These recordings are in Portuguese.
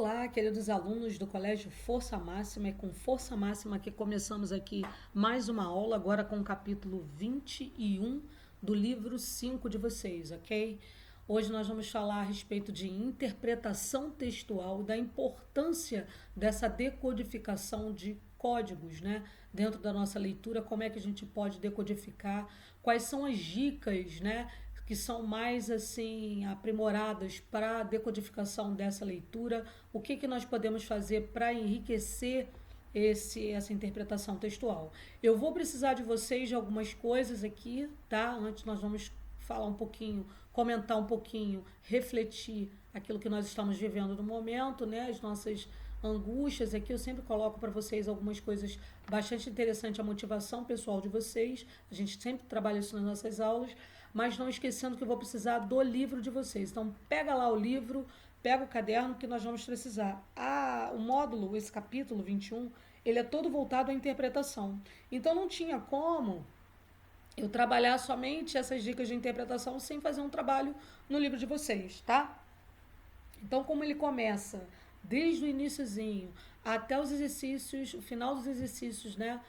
Olá, queridos alunos do Colégio Força Máxima, e com Força Máxima que começamos aqui mais uma aula, agora com o capítulo 21 do livro 5 de vocês, ok? Hoje nós vamos falar a respeito de interpretação textual, da importância dessa decodificação de códigos, né? Dentro da nossa leitura, como é que a gente pode decodificar, quais são as dicas, né? Que são mais assim aprimoradas para a decodificação dessa leitura, o que nós podemos fazer para enriquecer essa interpretação textual. Eu vou precisar de vocês de algumas coisas aqui, tá? Antes nós vamos falar um pouquinho, comentar um pouquinho, refletir aquilo que nós estamos vivendo no momento, né? As nossas angústias aqui, eu sempre coloco para vocês algumas coisas bastante interessantes, a motivação pessoal de vocês, a gente sempre trabalha isso nas nossas aulas, mas não esquecendo que eu vou precisar do livro de vocês. Então, pega lá o livro, pega o caderno que nós vamos precisar. O módulo, esse capítulo 21, ele é todo voltado à interpretação. Então, não tinha como eu trabalhar somente essas dicas de interpretação sem fazer um trabalho no livro de vocês, tá? Então, como ele começa desde o iniciozinho até os exercícios, o final dos exercícios, né?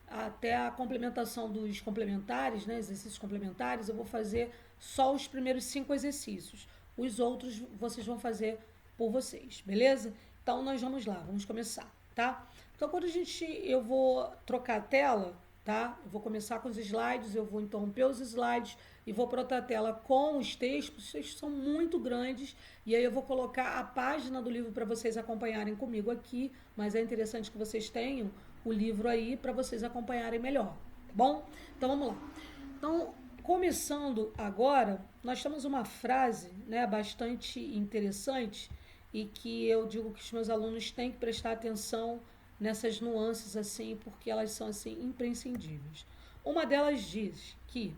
Até a complementação dos complementares, né, exercícios complementares, eu vou fazer só os primeiros 5 exercícios. Os outros vocês vão fazer por vocês, beleza? Então, nós vamos lá, vamos começar, tá? Então, eu vou trocar a tela, tá? Eu vou começar com os slides, eu vou interromper os slides e vou para outra tela com os textos. Os textos são muito grandes e aí eu vou colocar a página do livro para vocês acompanharem comigo aqui, mas é interessante que vocês tenham o livro aí para vocês acompanharem melhor, tá bom? Então vamos lá. Então, começando agora, nós temos uma frase, né, bastante interessante e que eu digo que os meus alunos têm que prestar atenção nessas nuances assim, porque elas são assim imprescindíveis. Uma delas diz que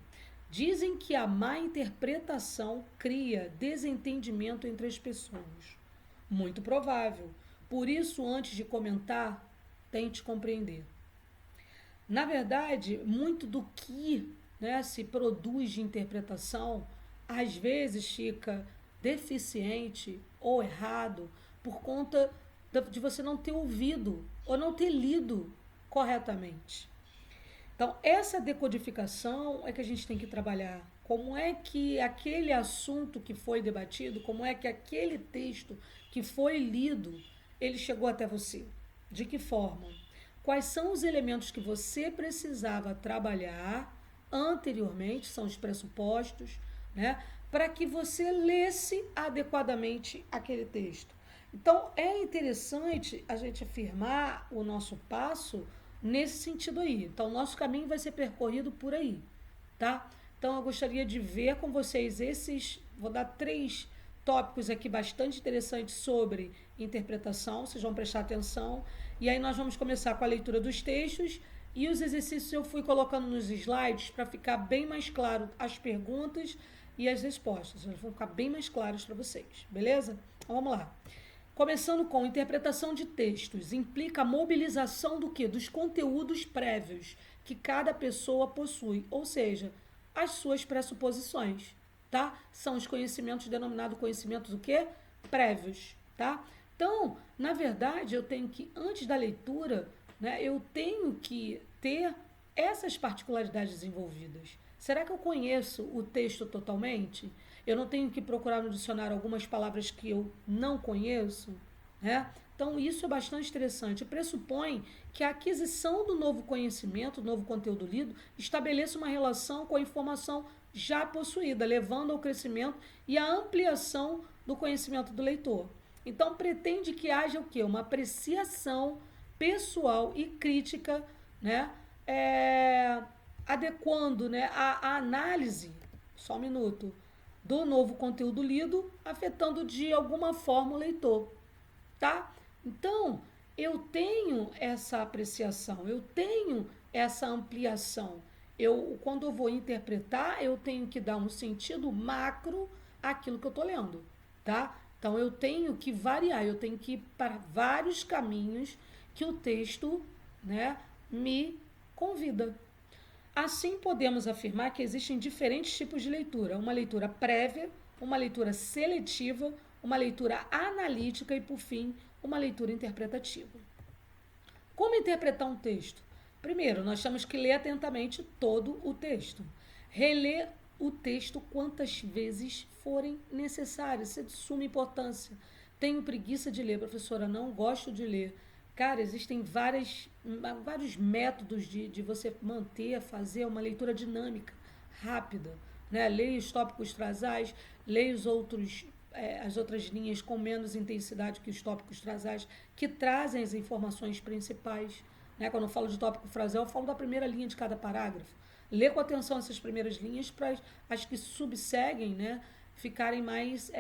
dizem que a má interpretação cria desentendimento entre as pessoas. Muito provável. Por isso, antes de comentar, tente compreender. Na verdade, muito do que, né, se produz de interpretação, às vezes fica deficiente ou errado por conta de você não ter ouvido ou não ter lido corretamente. Então, essa decodificação é que a gente tem que trabalhar. Como é que aquele assunto que foi debatido, como é que aquele texto que foi lido, ele chegou até você? De que forma? Quais são os elementos que você precisava trabalhar anteriormente, são os pressupostos, né, para que você lesse adequadamente aquele texto. Então, é interessante a gente afirmar o nosso passo nesse sentido aí. Então, o nosso caminho vai ser percorrido por aí, tá? Então, eu gostaria de ver com vocês vou dar 3 tópicos aqui bastante interessantes sobre interpretação, vocês vão prestar atenção. E aí nós vamos começar com a leitura dos textos e os exercícios eu fui colocando nos slides para ficar bem mais claro as perguntas e as respostas. Elas vão ficar bem mais claras para vocês, beleza? Então vamos lá. Começando com interpretação de textos, implica a mobilização do quê? Dos conteúdos prévios que cada pessoa possui, ou seja, as suas pressuposições, tá? São os conhecimentos denominados conhecimentos o quê? Prévios, tá? Então, na verdade, eu tenho que, antes da leitura, né, eu tenho que ter essas particularidades desenvolvidas. Será que eu conheço o texto totalmente? Eu não tenho que procurar no dicionário algumas palavras que eu não conheço, né? Então, isso é bastante interessante. Pressupõe que a aquisição do novo conhecimento, do novo conteúdo lido, estabeleça uma relação com a informação já possuída, levando ao crescimento e à ampliação do conhecimento do leitor. Então, pretende que haja o quê? Uma apreciação pessoal e crítica, né? Adequando, né, a análise, só um minuto, do novo conteúdo lido, afetando de alguma forma o leitor, tá? Então, eu tenho essa apreciação, eu tenho essa ampliação. Quando eu vou interpretar, eu tenho que dar um sentido macro àquilo que eu estou lendo, tá? Então, eu tenho que variar, eu tenho que ir para vários caminhos que o texto, né, me convida. Assim, podemos afirmar que existem diferentes tipos de leitura. Uma leitura prévia, uma leitura seletiva, uma leitura analítica e, por fim, uma leitura interpretativa. Como interpretar um texto? Primeiro, nós temos que ler atentamente todo o texto. Reler o texto quantas vezes forem necessárias. Isso é de suma importância. Tenho preguiça de ler, professora, não gosto de ler. Cara, existem vários métodos de você manter, fazer uma leitura dinâmica, rápida. Né? Leia os tópicos trazais, leia as outras linhas com menos intensidade que os tópicos trazais, que trazem as informações principais. Né? Quando eu falo de tópico frasal, eu falo da primeira linha de cada parágrafo. Lê com atenção essas primeiras linhas para as que subseguem, né, ficarem mais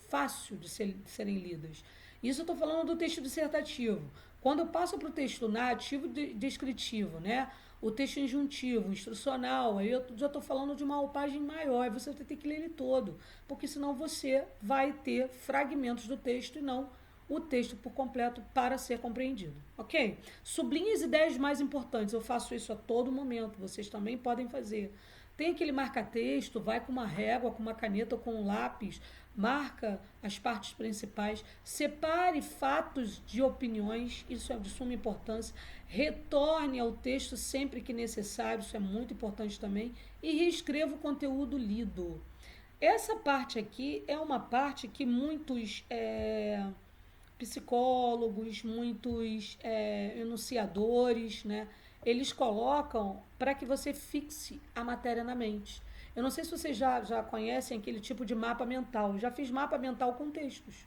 fácil de serem lidas. Isso eu estou falando do texto dissertativo. Quando eu passo para o texto narrativo descritivo, né, o texto injuntivo, instrucional, aí eu já estou falando de uma roupagem maior, e você vai ter que ler ele todo, porque senão você vai ter fragmentos do texto e não o texto por completo para ser compreendido, ok? Sublinhe as ideias mais importantes, eu faço isso a todo momento, vocês também podem fazer. Tem aquele marca-texto, vai com uma régua, com uma caneta ou com um lápis, marca as partes principais, separe fatos de opiniões, isso é de suma importância, retorne ao texto sempre que necessário, isso é muito importante também, e reescreva o conteúdo lido. Essa parte aqui é uma parte que muitos psicólogos, muitos enunciadores, né, eles colocam para que você fixe a matéria na mente. Eu não sei se vocês já conhecem aquele tipo de mapa mental. Eu já fiz mapa mental com textos.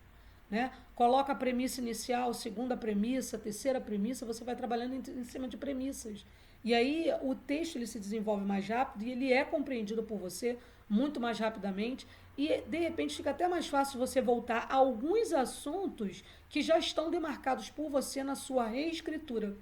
Né? Coloca a premissa inicial, segunda premissa, terceira premissa, você vai trabalhando em cima de premissas. E aí o texto ele se desenvolve mais rápido e ele é compreendido por você muito mais rapidamente e de repente fica até mais fácil você voltar a alguns assuntos que já estão demarcados por você na sua reescritura.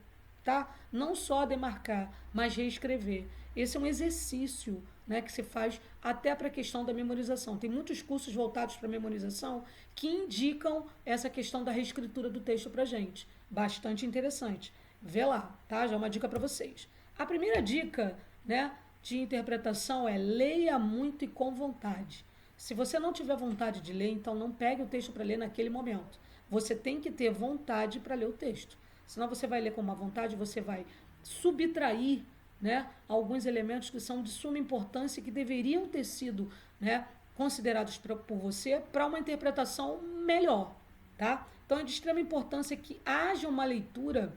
Tá? Não só demarcar, mas reescrever. Esse é um exercício, né, que se faz até para a questão da memorização. Tem muitos cursos voltados para memorização que indicam essa questão da reescritura do texto para gente. Bastante interessante. Vê lá, tá? Já é uma dica para vocês. A primeira dica, né, de interpretação é leia muito e com vontade. Se você não tiver vontade de ler, então não pegue o texto para ler naquele momento. Você tem que ter vontade para ler o texto. Senão você vai ler com uma vontade, você vai subtrair, né, alguns elementos que são de suma importância e que deveriam ter sido, né, considerados por você para uma interpretação melhor. Tá? Então é de extrema importância que haja uma leitura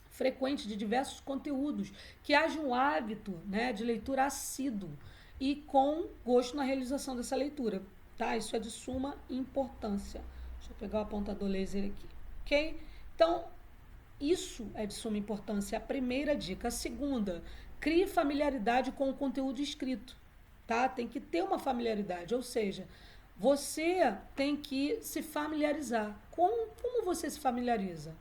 frequente de diversos conteúdos, que haja um hábito, né, de leitura assíduo e com gosto na realização dessa leitura. Tá? Isso é de suma importância. Deixa eu pegar o apontador laser aqui. Ok? Então, isso é de suma importância, a primeira dica. A segunda, crie familiaridade com o conteúdo escrito. Tá? Tem que ter uma familiaridade, ou seja, você tem que se familiarizar. Como você se familiariza?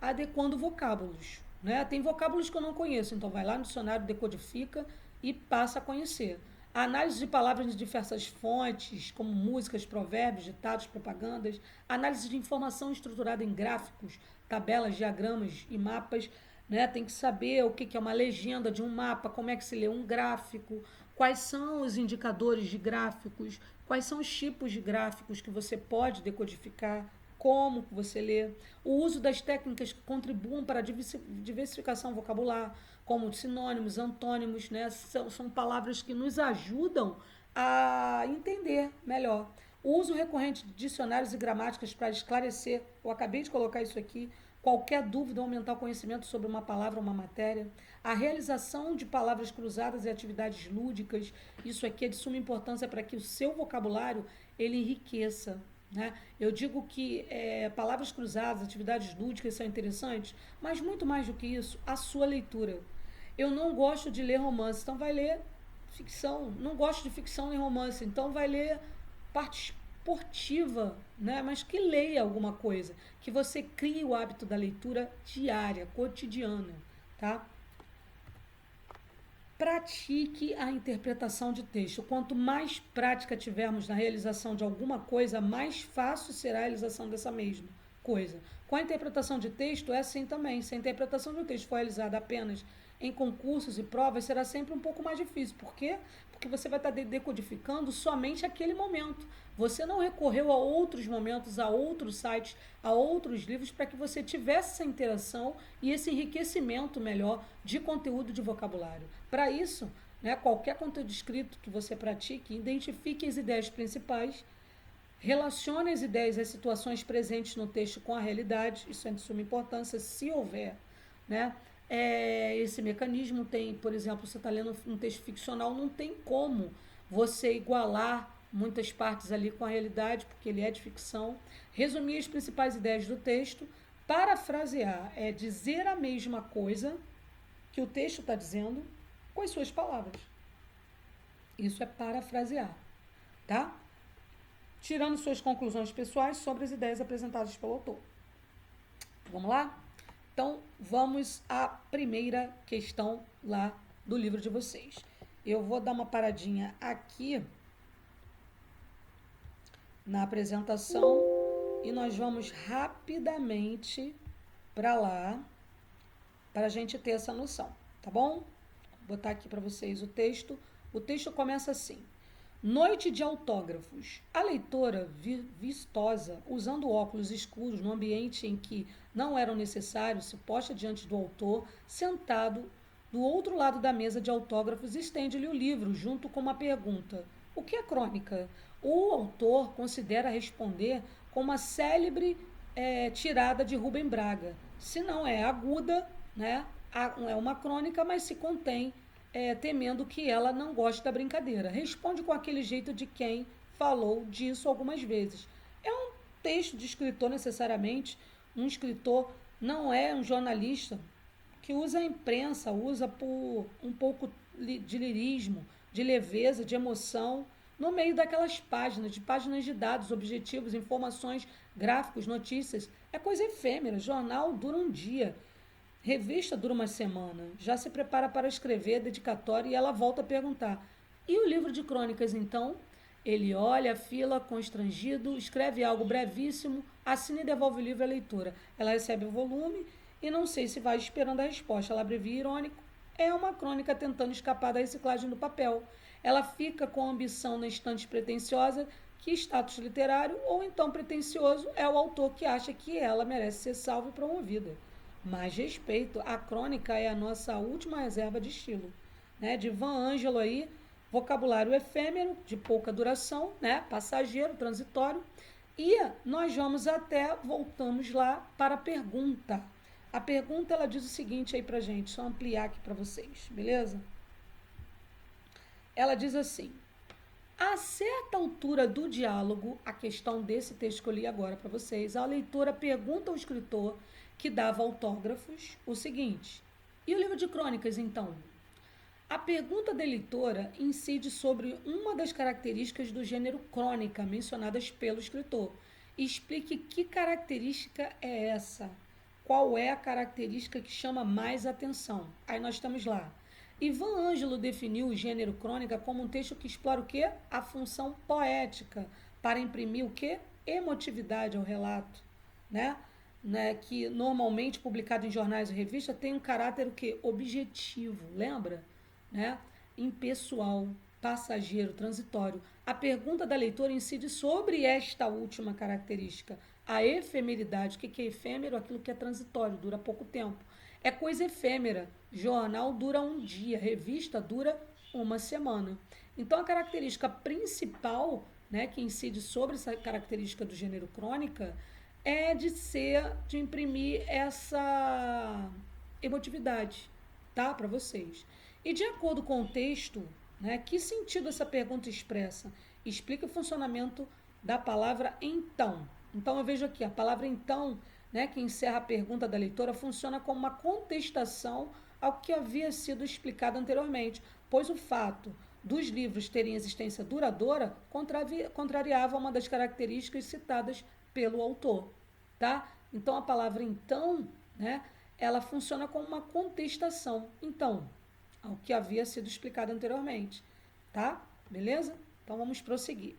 Adequando vocábulos. Né? Tem vocábulos que eu não conheço, então vai lá no dicionário, decodifica e passa a conhecer. A análise de palavras de diversas fontes, como músicas, provérbios, ditados, propagandas, análise de informação estruturada em gráficos, tabelas, diagramas e mapas, né? Tem que saber o que é uma legenda de um mapa, como é que se lê um gráfico, quais são os indicadores de gráficos, quais são os tipos de gráficos que você pode decodificar, como você lê, o uso das técnicas que contribuam para a diversificação vocabular, como sinônimos, antônimos, né? São palavras que nos ajudam a entender melhor. O uso recorrente de dicionários e gramáticas para esclarecer, eu acabei de colocar isso aqui, qualquer dúvida, aumentar o conhecimento sobre uma palavra ou uma matéria. A realização de palavras cruzadas e atividades lúdicas, isso aqui é de suma importância para que o seu vocabulário ele enriqueça. Né? Eu digo que palavras cruzadas, atividades lúdicas são interessantes, mas muito mais do que isso, a sua leitura. Eu não gosto de ler romance, então vai ler ficção. Não gosto de ficção nem romance, então vai ler parte esportiva, né? Mas que leia alguma coisa, que você crie o hábito da leitura diária, cotidiana. Tá? Pratique a interpretação de texto. Quanto mais prática tivermos na realização de alguma coisa, mais fácil será a realização dessa mesma coisa. Com a interpretação de texto é assim também. Se a interpretação de um texto for realizada apenas em concursos e provas, será sempre um pouco mais difícil. Por quê? Porque porque você vai estar decodificando somente aquele momento. Você não recorreu a outros momentos, a outros sites, a outros livros para que você tivesse essa interação e esse enriquecimento melhor de conteúdo de vocabulário. Para isso, né, qualquer conteúdo escrito que você pratique, identifique as ideias principais, relacione as ideias às situações presentes no texto com a realidade, isso é de suma importância, se houver, né? Esse mecanismo tem, por exemplo, você está lendo um texto ficcional, não tem como você igualar muitas partes ali com a realidade, porque ele é de ficção. Resumir as principais ideias do texto, parafrasear é dizer a mesma coisa que o texto está dizendo com as suas palavras. Isso é parafrasear, tá? Tirando suas conclusões pessoais sobre as ideias apresentadas pelo autor. Vamos lá? Então, vamos à primeira questão lá do livro de vocês. Eu vou dar uma paradinha aqui na apresentação e nós vamos rapidamente para lá para a gente ter essa noção, tá bom? Vou botar aqui para vocês o texto. O texto começa assim. Noite de autógrafos. A leitora, vistosa, usando óculos escuros no ambiente em que não eram necessários, se posta diante do autor, sentado do outro lado da mesa de autógrafos, estende-lhe o livro, junto com uma pergunta. O que é crônica? O autor considera responder com uma célebre tirada de Rubem Braga. Se não é aguda, né, é uma crônica, mas se contém temendo que ela não goste da brincadeira. Responde com aquele jeito de quem falou disso algumas vezes. É um texto de escritor necessariamente. Um escritor não é um jornalista que usa a imprensa, usa por um pouco de lirismo, de leveza, de emoção, no meio daquelas páginas de dados, objetivos, informações, gráficos, notícias. É coisa efêmera. Jornal dura um dia. Revista dura uma semana, já se prepara para escrever a dedicatória e ela volta a perguntar. E o livro de crônicas, então? Ele olha a fila, constrangido, escreve algo brevíssimo, assina e devolve o livro à leitora. Ela recebe o volume e não sei se vai esperando a resposta. Ela abrevia irônico. É uma crônica tentando escapar da reciclagem do papel. Ela fica com a ambição na estante pretensiosa que status literário ou então pretensioso é o autor que acha que ela merece ser salva e promovida. Mais respeito, a crônica é a nossa última reserva de estilo, né? De Van Ângelo aí, vocabulário efêmero, de pouca duração, né? Passageiro, transitório. E nós voltamos lá para a pergunta. A pergunta, ela diz o seguinte aí pra gente, só ampliar aqui para vocês, beleza? Ela diz assim, a certa altura do diálogo, a questão desse texto que eu li agora para vocês, a leitora pergunta ao escritor que dava autógrafos o seguinte, e o livro de crônicas, então? A pergunta da leitora incide sobre uma das características do gênero crônica mencionadas pelo escritor. Explique que característica é essa. Qual é a característica que chama mais atenção? Aí nós estamos lá. Ivan Ângelo definiu o gênero crônica como um texto que explora o quê? A função poética, para imprimir o quê? Emotividade ao relato, né? Que normalmente publicado em jornais e revistas tem um caráter o quê? Objetivo, lembra? Né? Impessoal, passageiro, transitório. A pergunta da leitora incide sobre esta última característica, a efemeridade. O que é efêmero? Aquilo que é transitório, dura pouco tempo. É coisa efêmera. Jornal dura um dia, revista dura uma semana. Então, a característica principal, né, que incide sobre essa característica do gênero crônica é de imprimir essa emotividade, tá? Para vocês. E de acordo com o texto, né, que sentido essa pergunta expressa? Explica o funcionamento da palavra então. Então, eu vejo aqui, a palavra então, né, que encerra a pergunta da leitora, funciona como uma contestação ao que havia sido explicado anteriormente, pois o fato dos livros terem existência duradoura contrariava uma das características citadas pelo autor, tá? Então, a palavra então, né, ela funciona como uma contestação, então, ao que havia sido explicado anteriormente, tá? Beleza? Então, vamos prosseguir.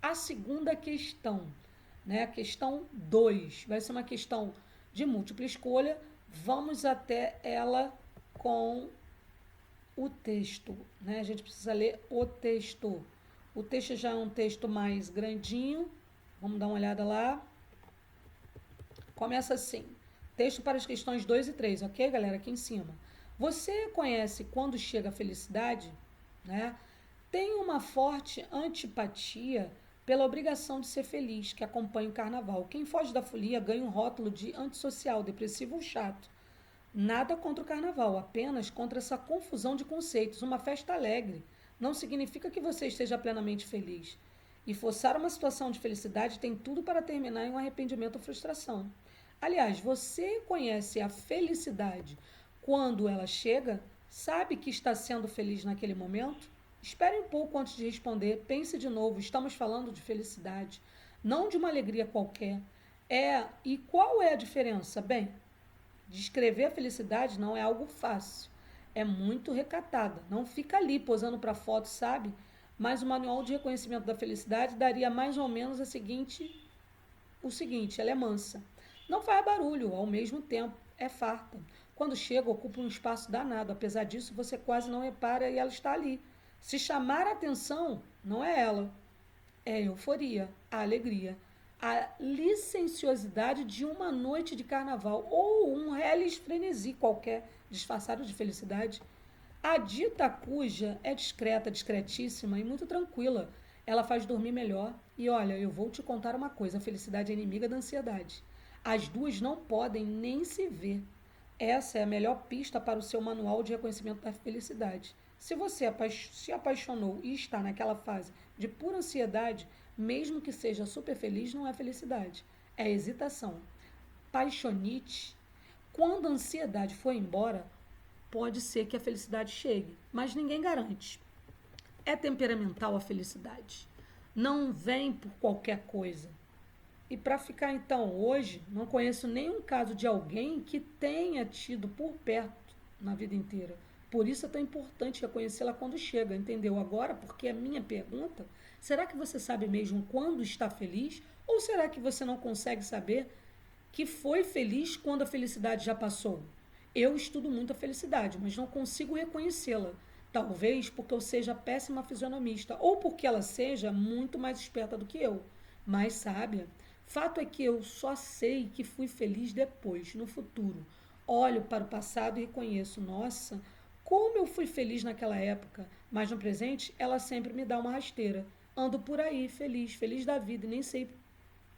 A segunda questão, né, a questão 2, vai ser uma questão de múltipla escolha, vamos até ela com o texto, né? A gente precisa ler o texto. O texto já é um texto mais grandinho. Vamos dar uma olhada lá. Começa assim. Texto para as questões 2 e 3, ok, galera? Aqui em cima. Você conhece quando chega a felicidade, né? Tem uma forte antipatia pela obrigação de ser feliz que acompanha o carnaval. Quem foge da folia ganha um rótulo de antissocial, depressivo ou chato. Nada contra o carnaval, apenas contra essa confusão de conceitos. Uma festa alegre não significa que você esteja plenamente feliz. E forçar uma situação de felicidade tem tudo para terminar em um arrependimento ou frustração. Aliás, você conhece a felicidade quando ela chega? Sabe que está sendo feliz naquele momento? Espere um pouco antes de responder, pense de novo, estamos falando de felicidade, não de uma alegria qualquer. E qual é a diferença? Bem, descrever a felicidade não é algo fácil. É muito recatada. Não fica ali posando para foto, sabe? Mas o manual de reconhecimento da felicidade daria mais ou menos o seguinte, ela é mansa. Não faz barulho, ao mesmo tempo é farta. Quando chega, ocupa um espaço danado. Apesar disso, você quase não repara e ela está ali. Se chamar a atenção, não é ela. É a euforia, a alegria, a licenciosidade de uma noite de carnaval ou um reles frenesi qualquer, disfarçado de felicidade. A dita cuja é discreta, discretíssima e muito tranquila. Ela faz dormir melhor. E olha, eu vou te contar uma coisa: a felicidade é inimiga da ansiedade. As duas não podem nem se ver. Essa é a melhor pista para o seu manual de reconhecimento da felicidade. Se você se apaixonou e está naquela fase de pura ansiedade, mesmo que seja super feliz, não é felicidade, é hesitação. Paixonite, quando a ansiedade for embora, pode ser que a felicidade chegue, mas ninguém garante. É temperamental a felicidade. Não vem por qualquer coisa. E para ficar então, hoje, não conheço nenhum caso de alguém que tenha tido por perto na vida inteira. Por isso é tão importante reconhecê-la quando chega, entendeu? Agora, porque a minha pergunta, será que você sabe mesmo quando está feliz? Ou será que você não consegue saber que foi feliz quando a felicidade já passou? Eu estudo muito a felicidade, mas não consigo reconhecê-la. Talvez porque eu seja péssima fisionomista, ou porque ela seja muito mais esperta do que eu, mais sábia. Fato é que eu só sei que fui feliz depois, no futuro. Olho para o passado e reconheço, nossa, como eu fui feliz naquela época, mas no presente ela sempre me dá uma rasteira. Ando por aí, feliz, feliz da vida, e nem sei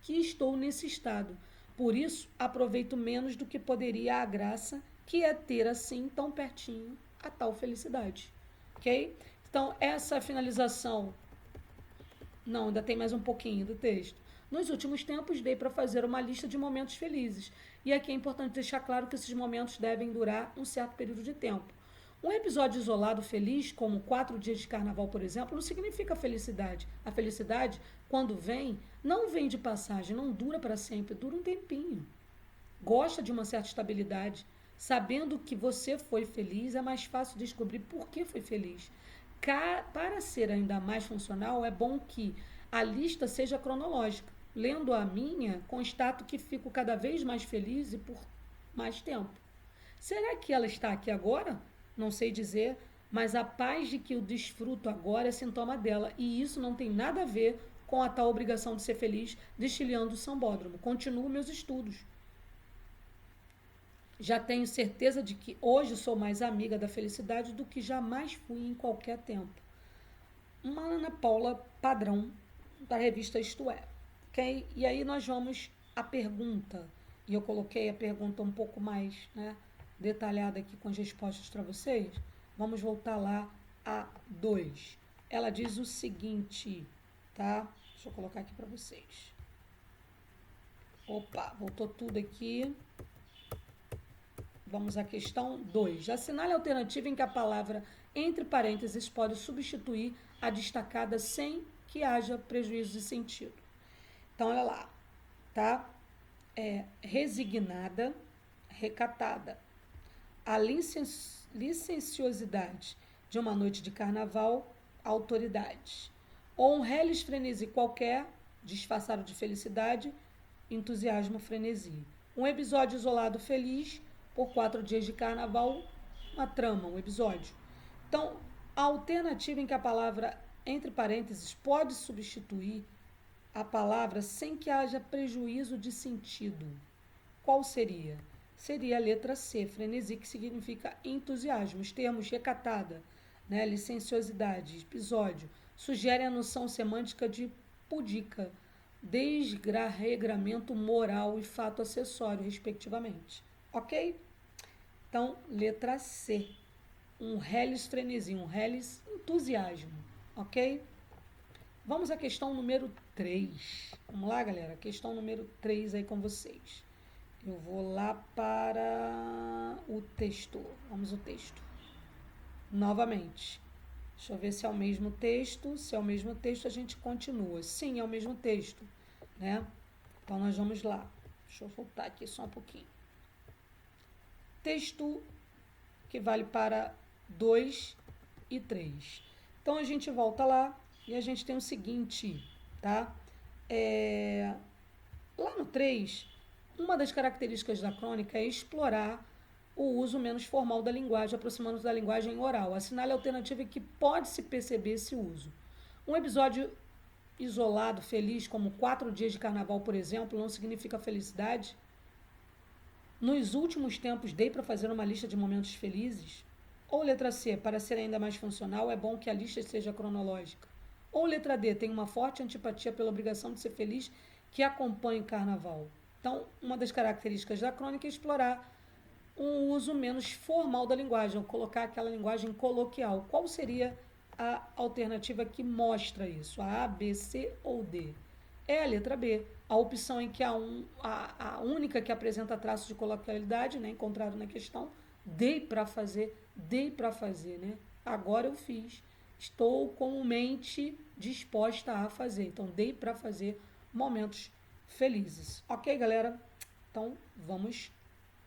que estou nesse estado. Por isso, aproveito menos do que poderia a graça que é ter assim tão pertinho a tal felicidade. Ok? Então, essa finalização. Não, ainda tem mais um pouquinho do texto. Nos últimos tempos, dei para fazer uma lista de momentos felizes. E aqui é importante deixar claro que esses momentos devem durar um certo período de tempo. Um episódio isolado feliz, como 4 dias de carnaval, por exemplo, não significa felicidade. A felicidade, quando vem, não vem de passagem, não dura para sempre, dura um tempinho. Gosta de uma certa estabilidade. Sabendo que você foi feliz, é mais fácil descobrir por que foi feliz. Para ser ainda mais funcional, é bom que a lista seja cronológica. Lendo a minha, constato que fico cada vez mais feliz e por mais tempo. Será que ela está aqui agora? Não sei dizer, mas a paz de que eu desfruto agora é sintoma dela. E isso não tem nada a ver com a tal obrigação de ser feliz destilhando o sambódromo. Continuo meus estudos. Já tenho certeza de que hoje sou mais amiga da felicidade do que jamais fui em qualquer tempo. Uma Ana Paula padrão da revista Isto É. Okay? E aí nós vamos à pergunta. E eu coloquei a pergunta um pouco mais, né, detalhada aqui com as respostas para vocês. Vamos voltar lá a 2. Ela diz o seguinte, tá? Deixa eu colocar aqui para vocês. Opa, voltou tudo aqui. Vamos à questão 2. Assinale a alternativa em que a palavra entre parênteses pode substituir a destacada sem que haja prejuízo de sentido. Então, olha lá, tá? Resignada, recatada. A licenciosidade de uma noite de carnaval, autoridade. Ou um reles frenesi qualquer, disfarçado de felicidade, entusiasmo, frenesi. Um episódio isolado feliz, por 4 dias de carnaval, uma trama, um episódio. Então, a alternativa em que a palavra entre parênteses pode substituir a palavra sem que haja prejuízo de sentido. Qual seria? Seria a letra C, frenesi, que significa entusiasmo. Os termos recatada, né, licenciosidade, episódio, sugerem a noção semântica de pudica, desregramento moral e fato acessório, respectivamente. Ok? Então, letra C. Um reles frenesi, um reles entusiasmo. Ok? Vamos à questão número 3. Vamos lá, galera? Questão número 3 aí com vocês. Eu vou lá para o texto. Vamos ao texto. Novamente. Deixa eu ver se é o mesmo texto. Se é o mesmo texto, a gente continua. Sim, é o mesmo texto, né? Então, nós vamos lá. Deixa eu voltar aqui só um pouquinho. Texto que vale para 2 e 3. Então, a gente volta lá e a gente tem o seguinte, tá? Lá no 3, uma das características da crônica é explorar o uso menos formal da linguagem, aproximando-se da linguagem oral. Assinale a alternativa em que pode-se perceber esse uso. Um episódio isolado, feliz, como 4 dias de carnaval, por exemplo, não significa felicidade? Nos últimos tempos, dei para fazer uma lista de momentos felizes? Ou letra C, para ser ainda mais funcional, é bom que a lista seja cronológica. Ou letra D, tem uma forte antipatia pela obrigação de ser feliz que acompanha o carnaval. Então, uma das características da crônica é explorar um uso menos formal da linguagem, ou colocar aquela linguagem coloquial. Qual seria a alternativa que mostra isso? A, B, C ou D? É a letra B, a opção em que a única que apresenta traços de coloquialidade, né, encontrado na questão, dei para fazer, né? Agora eu fiz, estou comumente disposta a fazer. Então, dei para fazer momentos felizes. Ok, galera? Então, vamos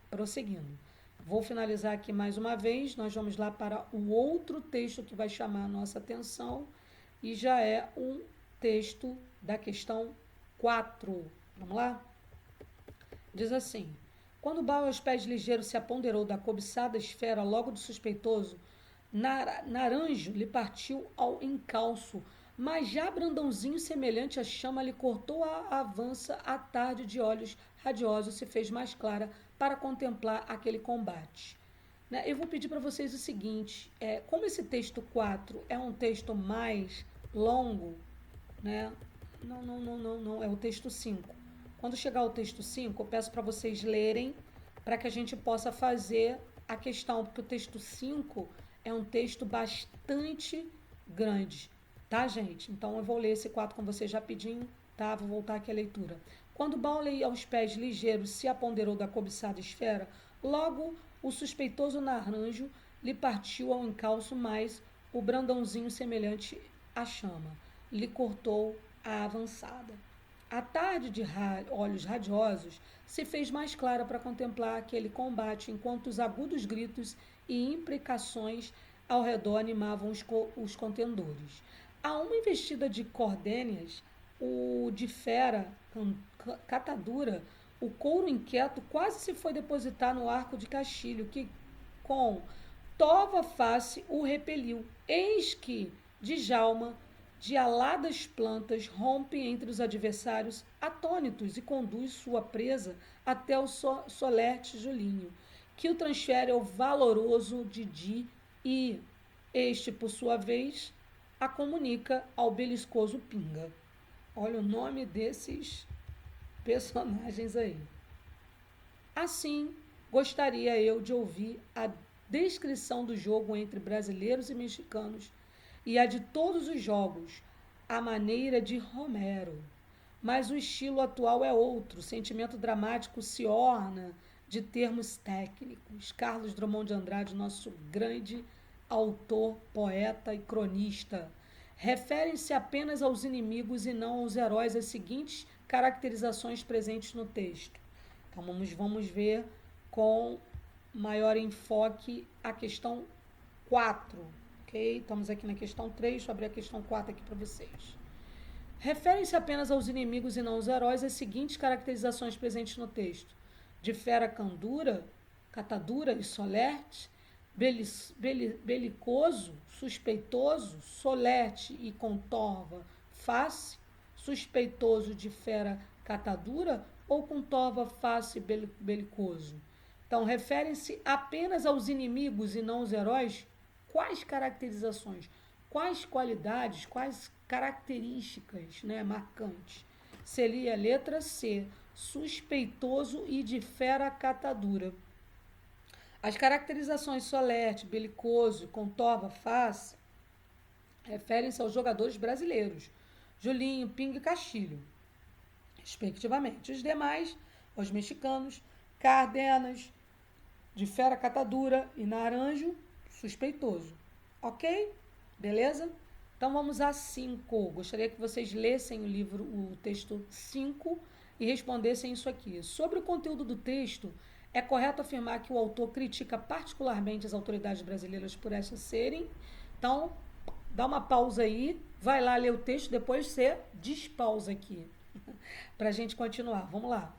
prosseguindo. Vou finalizar aqui mais uma vez. Nós vamos lá para o outro texto que vai chamar a nossa atenção e já é um texto da questão 4. Vamos lá? Diz assim: quando Baal aos pés ligeiros se apoderou da cobiçada esfera logo do suspeitoso, Naranjo lhe partiu ao encalço, mas já Brandãozinho, semelhante à chama, lhe cortou a avança. A tarde de olhos radiosos se fez mais clara para contemplar aquele combate. Eu vou pedir para vocês o seguinte, como esse texto 4 é um texto mais longo, né? Não, é o texto 5. Quando chegar ao texto 5, eu peço para vocês lerem, para que a gente possa fazer a questão, porque o texto 5 é um texto bastante grande, tá, gente? Então, eu vou ler esse 4 com vocês rapidinho, tá? Vou voltar aqui à leitura. Quando Bauley aos pés ligeiros se apoderou da cobiçada esfera, logo o suspeitoso Naranjo lhe partiu ao encalço, mas o Brandãozinho, semelhante à chama, lhe cortou a avançada. A tarde de olhos radiosos se fez mais clara para contemplar aquele combate, enquanto os agudos gritos e imprecações ao redor animavam os contendores. A uma investida de cordéneas, o de fera catadura, o couro inquieto quase se foi depositar no arco de Castilho, que com tova face o repeliu. Eis que Djalma, de aladas plantas, rompe entre os adversários atônitos e conduz sua presa até o solerte Julinho, que o transfere ao valoroso Didi e este, por sua vez, a comunica ao beliscoso Pinga. Olha o nome desses personagens aí. Assim, gostaria eu de ouvir a descrição do jogo entre brasileiros e mexicanos e a de todos os jogos, à maneira de Romero. Mas o estilo atual é outro, o sentimento dramático se orna de termos técnicos. Carlos Drummond de Andrade, nosso grande autor, poeta e cronista, refere-se apenas aos inimigos e não aos heróis as seguintes caracterizações presentes no texto. Então, vamos ver com maior enfoque a questão 4. Ok? Estamos aqui na questão 3, deixa eu abrir a questão 4 aqui para vocês. Referem-se apenas aos inimigos e não aos heróis as seguintes caracterizações presentes no texto: de fera catadura e solerte, belicoso, suspeitoso, solerte e contorva face, suspeitoso de fera catadura ou contorva face belicoso? Então, referem-se apenas aos inimigos e não aos heróis? Quais caracterizações, quais qualidades, quais características, né, marcantes? Seria a letra C, suspeitoso e de fera catadura. As caracterizações solerte, belicoso, contorva face referem-se aos jogadores brasileiros, Julinho, Pingo e Castilho, respectivamente. Os demais, aos mexicanos, Cárdenas, de fera catadura e Naranjo, suspeitoso. Ok? Beleza? Então vamos a 5. Gostaria que vocês lessem o texto 5 e respondessem isso aqui. Sobre o conteúdo do texto, é correto afirmar que o autor critica particularmente as autoridades brasileiras por estas serem. Então, dá uma pausa aí, vai lá ler o texto, depois você despausa aqui, para a gente continuar. Vamos lá.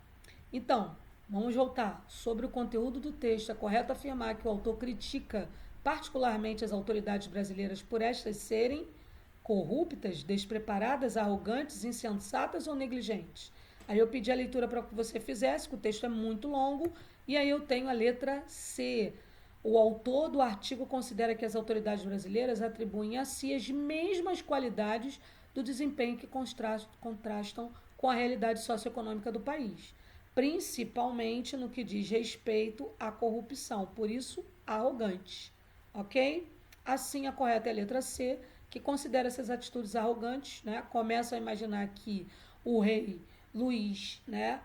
Então, vamos voltar. Sobre o conteúdo do texto, é correto afirmar que o autor critica particularmente as autoridades brasileiras por estas serem corruptas, despreparadas, arrogantes, insensatas ou negligentes. Aí eu pedi a leitura para que você fizesse, que o texto é muito longo, e aí eu tenho a letra C. O autor do artigo considera que as autoridades brasileiras atribuem a si as mesmas qualidades do desempenho que contrastam com a realidade socioeconômica do país, principalmente no que diz respeito à corrupção, por isso, arrogantes. Ok? Assim, a correta é a letra C, que considera essas atitudes arrogantes, né? Começa a imaginar que o rei Luís, né,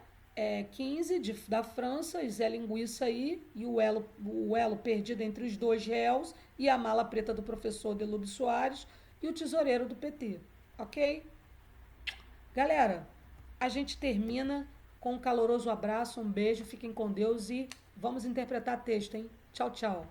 15 da França, Zé Linguiça aí, e o elo perdido entre os dois réus, e a mala preta do professor Delúbio Soares, e o tesoureiro do PT. Ok? Galera, a gente termina com um caloroso abraço, um beijo, fiquem com Deus e vamos interpretar texto, hein? Tchau, tchau.